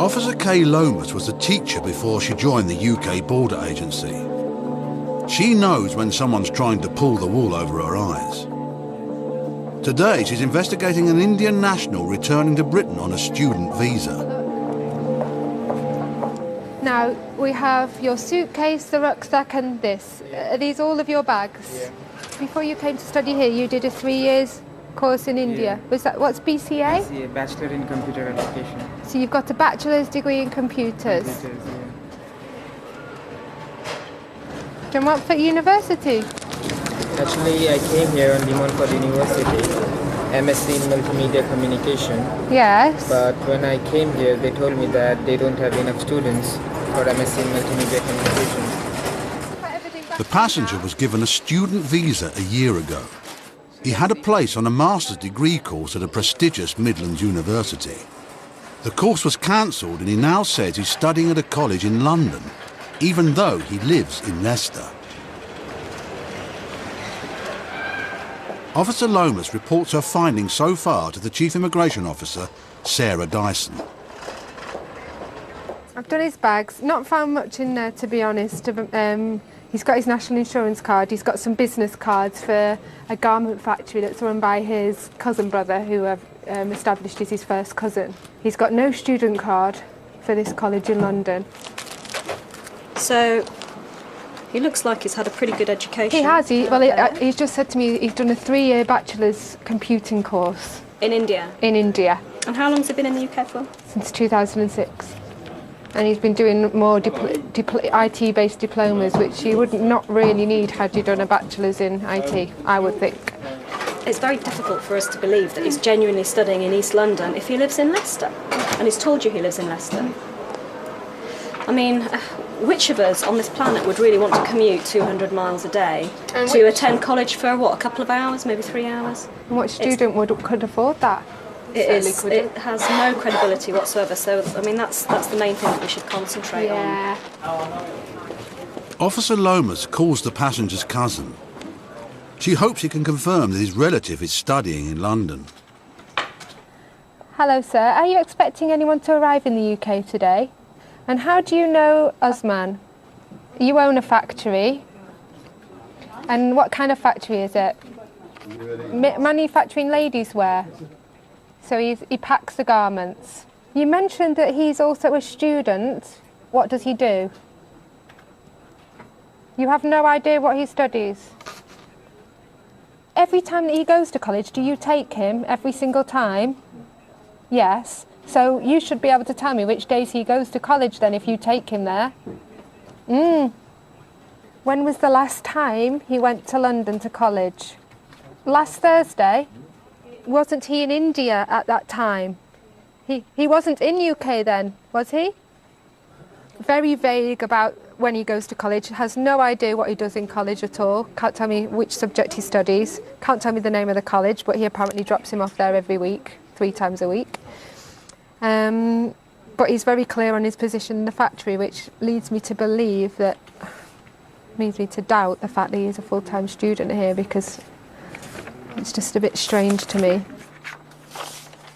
Officer Kay Lomas was a teacher before she joined the UK Border Agency. She knows when someone's trying to pull the wool over her eyes. Today, she's investigating an Indian national returning to Britain on a student visa. Now, we have your suitcase, the rucksack and this. Are these all of your bags? Yeah. Before you came to study here, you did a 3 years course in India. Yeah. Was that, what's BCA? BCA, Bachelor in Computer Application. So you've got a bachelor's degree in computers. Computers, yeah. From Watford University? Actually, I came here on Montfort University, MSc in Multimedia Communication. Yes. But when I came here, they told me that they don't have enough students for MSc in Multimedia Communication. The passenger was given a student visa a year ago. He had a place on a master's degree course at a prestigious Midlands university. The course was cancelled and he now says he's studying at a college in London, even though he lives in Leicester. Officer Lomas reports her findings so far to the Chief Immigration Officer, Sarah Dyson. I've done his bags, not found much in there to be honest. He's got his national insurance card, he's got some business cards for a garment factory that's run by his cousin brother who I've established is his first cousin. He's got no student card for this college in London. So, he looks like he's had a pretty good education. He has, he's just said to me he's done a 3-year bachelor's computing course. In India? In India. And how long's he been in the UK for? Since 2006. And he's been doing more IT-based diplomas, which you would not really need had you done a bachelor's in IT, I would think. It's very difficult for us to believe that he's genuinely studying in East London if he lives in Leicester. And he's told you he lives in Leicester. I mean, which of us on this planet would really want to commute 200 miles a day to attend college for, what, a couple of hours, maybe 3 hours? And what student could afford that? It has no credibility whatsoever, so, I mean, that's the main thing that we should concentrate on. Officer Lomas calls the passenger's cousin. She hopes he can confirm that his relative is studying in London. Hello, sir. Are you expecting anyone to arrive in the UK today? And how do you know Usman? You own a factory. And what kind of factory is it? Manufacturing ladies' wear. So he packs the garments. You mentioned that he's also a student. What does he do? You have no idea what he studies? Every time that he goes to college, do you take him every single time? Yes. So you should be able to tell me which days he goes to college then if you take him there. When was the last time he went to London to college? Last Thursday? Wasn't he in India at that time? He wasn't in UK then, was he? Very vague about when he goes to college, has no idea what he does in college at all, can't tell me which subject he studies, can't tell me the name of the college, but he apparently drops him off there every week, 3 times a week. But he's very clear on his position in the factory, which leads me to believe that, leads me to doubt the fact that he's a full-time student here, because it's just a bit strange to me.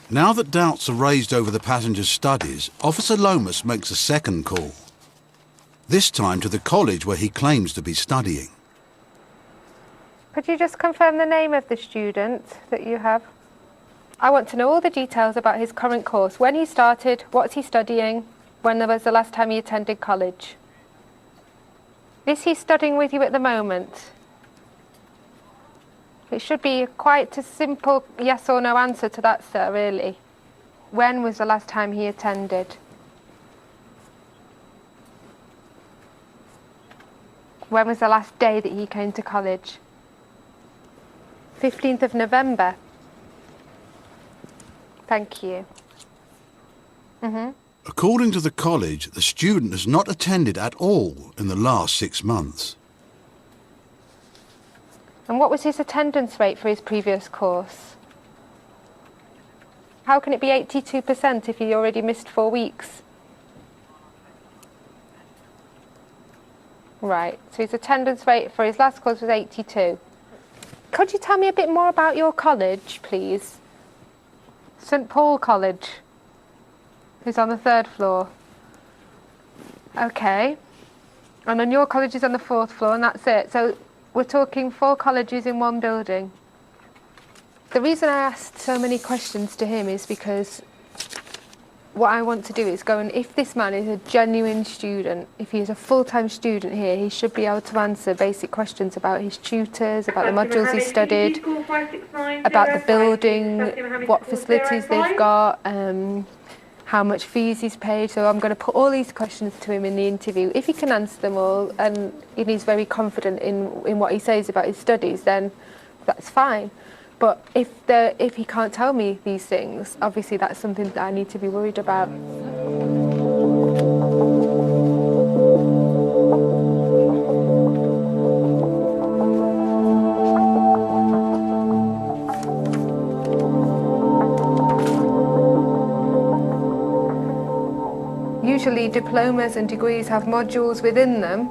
Now that doubts are raised over the passenger's studies, Officer Lomas makes a second call. This time to the college where he claims to be studying. Could you just confirm the name of the student that you have? I want to know all the details about his current course, when he started, what's he studying, when was the last time he attended college. Is he studying with you at the moment? It should be quite a simple yes or no answer to that, sir, really. When was the last time he attended? When was the last day that he came to college? 15th of November. Thank you. According to the college, the student has not attended at all in the last 6 months. And what was his attendance rate for his previous course? How can it be 82% if he already missed 4 weeks? Right, so his attendance rate for his last course was 82. Could you tell me a bit more about your college, please? St Paul College. It's on the 3rd floor. Okay. And then your college is on the 4th floor, and that's it. So we're talking 4 colleges in one building. The reason I asked so many questions to him is because what I want to do is go and, if this man is a genuine student, if he is a full-time student here, he should be able to answer basic questions about his tutors, about the modules he studied, about the building, what facilities they've got, how much fees he's paid. So I'm going to put all these questions to him in the interview. If he can answer them all and he's very confident in what he says about his studies, then that's fine. But if he can't tell me these things, obviously that's something that I need to be worried about. Usually diplomas and degrees have modules within them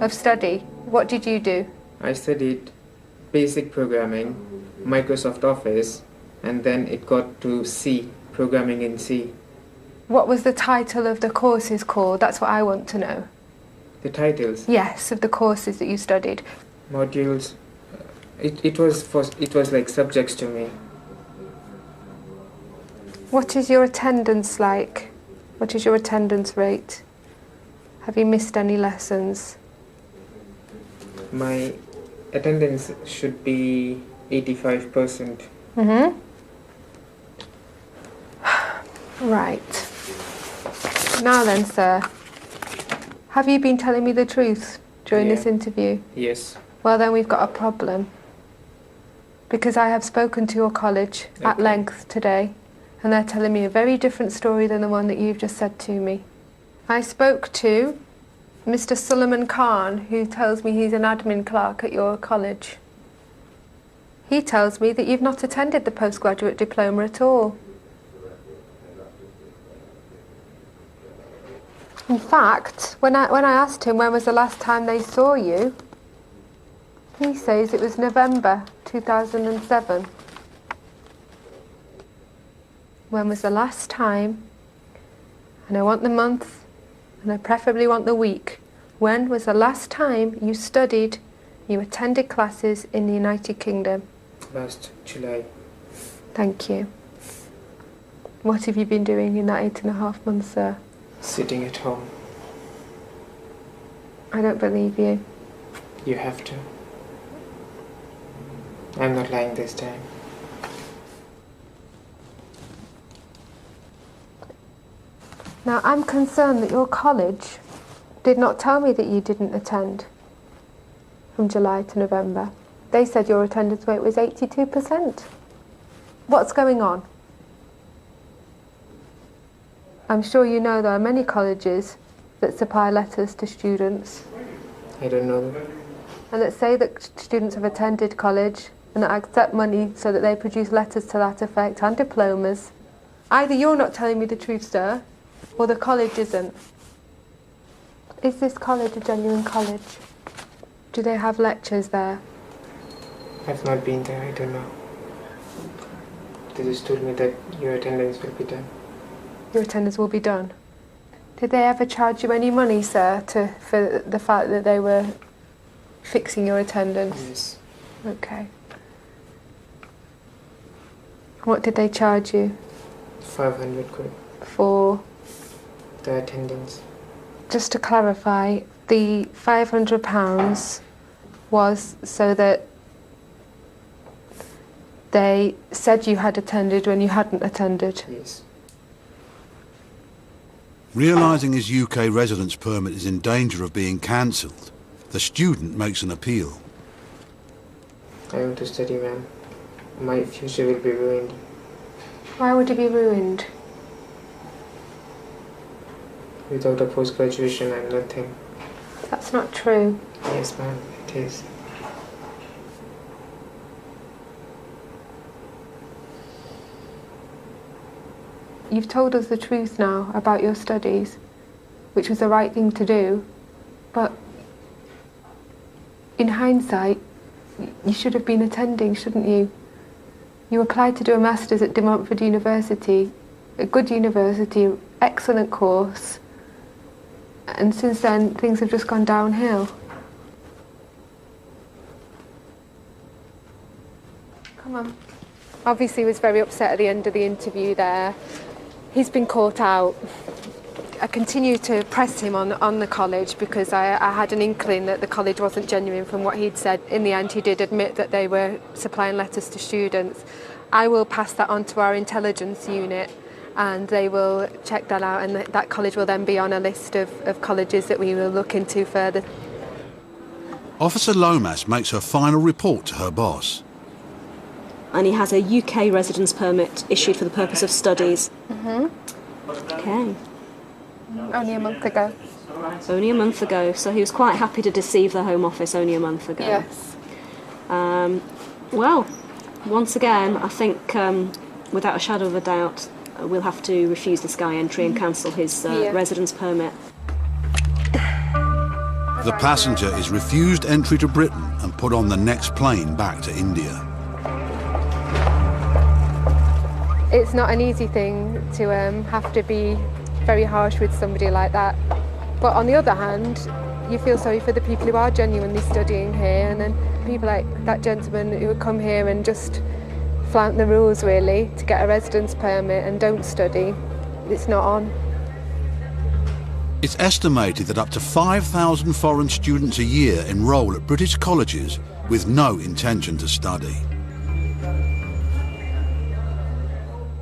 of study. What did you do? I studied basic programming, Microsoft Office, and then it got to C, programming in C. What was the title of the courses called? That's what I want to know. The titles? Yes, of the courses that you studied. Modules. It was like subjects to me. What is your attendance like? What is your attendance rate? Have you missed any lessons? My attendance should be 85%. Right. Now then, sir, have you been telling me the truth during this interview? Yes. Well, then we've got a problem. Because I have spoken to your college at length today, and they're telling me a very different story than the one that you've just said to me. I spoke to Mr. Suleiman Khan, who tells me he's an admin clerk at your college. He tells me that you've not attended the postgraduate diploma at all. In fact, when I asked him when was the last time they saw you, he says it was November 2007. When was the last time? And I want the month, and I preferably want the week. When was the last time you studied, you attended classes in the United Kingdom? Last July. Thank you. What have you been doing in that 8.5 months, sir? Sitting at home. I don't believe you. You have to. I'm not lying this time. Now, I'm concerned that your college did not tell me that you didn't attend from July to November. They said your attendance rate was 82%. What's going on? I'm sure you know there are many colleges that supply letters to students I don't know. and that say that students have attended college and that accept money so that they produce letters to that effect and diplomas. Either you're not telling me the truth, sir, or the college isn't. Is this college a genuine college? Do they have lectures there? I've not been there, I don't know. They just told me that your attendance will be done. Your attendance will be done. Did they ever charge you any money, sir, for the fact that they were fixing your attendance? Yes. Okay. What did they charge you 500 quid. for? The attendance. Just to clarify, the £500 was so that they said you had attended when you hadn't attended. Yes. Realising his UK residence permit is in danger of being cancelled, the student makes an appeal. I want to study, ma'am. My future will be ruined. Why would it be ruined? Without a post-graduation, I'm nothing. That's not true. Yes, ma'am, it is. You've told us the truth now about your studies, which was the right thing to do, but in hindsight, you should have been attending, shouldn't you? You applied to do a master's at De Montfort University, a good university excellent course, and since then things have just gone downhill. Come on. Obviously he was very upset at the end of the interview there. He's been caught out. I continued to press him on the college because I had an inkling that the college wasn't genuine from what he'd said. In the end, he did admit that they were supplying letters to students. I will pass that on to our intelligence unit and they will check that out, and that college will then be on a list of colleges that we will look into further. Officer Lomas makes her final report to her boss. And he has a UK residence permit issued for the purpose of studies. Okay. Only a month ago. Only a month ago, so he was quite happy to deceive the Home Office only a month ago. Yes. Well, once again, I think without a shadow of a doubt, we'll have to refuse this guy entry and cancel his residence permit. The passenger is refused entry to Britain and put on the next plane back to India. It's not an easy thing to have to be very harsh with somebody like that. But on the other hand, you feel sorry for the people who are genuinely studying here, and then people like that gentleman who would come here and just flout the rules really to get a residence permit and don't study. It's not on. It's estimated that up to 5,000 foreign students a year enrol at British colleges with no intention to study.